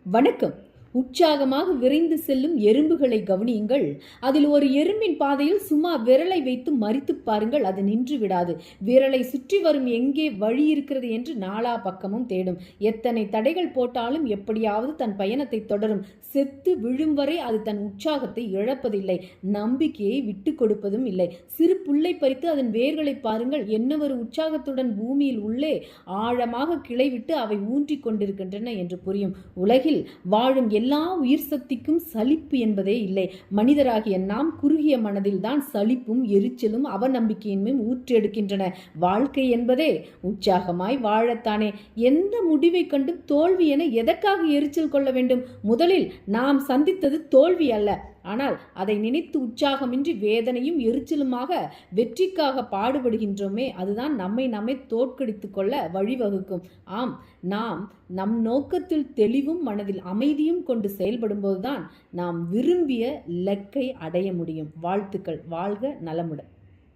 வணக்கம். உற்சாகமாக விரைந்து செல்லும் எறும்புகளை கவனியுங்கள். அதில் ஒரு எறும்பின் பாதையில் சும்மா விரலை வைத்து மறித்துப் பாருங்கள், அது நின்று விடாது. விரலை சுற்றி வரும் எங்கே வழி இருக்கிறது என்று நாலா பக்கமும் தேடும். எத்தனை தடைகள் போட்டாலும் எப்படியாவது தன் பயணத்தை தொடரும். செத்து விழும் வரை அது தன் உற்சாகத்தை இழப்பதில்லை, நம்பிக்கையை விட்டு கொடுப்பதும் இல்லை. சிறு புல்லை பறித்து அதன் வேர்களை பாருங்கள், என்னவொரு உற்சாகத்துடன் பூமியில் உள்ளே ஆழமாக கிளைவிட்டு அவை ஊன்றிக் கொண்டிருக்கின்றன என்று புரியும். உலகில் வாழும் எல்லா உயிர் சக்திக்கும் சலிப்பு என்பதே இல்லை. மனிதராகிய நாம் குறுகிய மனதில் தான் சலிப்பும் எரிச்சலும் அவநம்பிக்கையின்மையும் ஊற்றெடுக்கின்றன. வாழ்க்கை என்பதே உற்சாகமாய் வாழத்தானே. எந்த முடிவை கண்டு தோல்வி என எதற்காக எரிச்சல் கொள்ள வேண்டும்? முதலில் நாம் சந்தித்தது தோல்வி அல்ல, ஆனால் அதை நினைத்து உற்சாகமின்றி வேதனையும் எரிச்சலுமாக வெற்றிக்காக பாடுபடுகின்றோமே, அதுதான் நம்மை நாமே தோற்கடித்து கொள்ள வழிவகுக்கும். ஆம், நாம் நம் நோக்கத்தில் தெளிவும் மனதில் அமைதியும் கொண்டு செயல்படும்போதுதான் நாம் விரும்பிய இலக்கை அடைய முடியும். வாழ்த்துக்கள். வாழ்க நலமுடன்.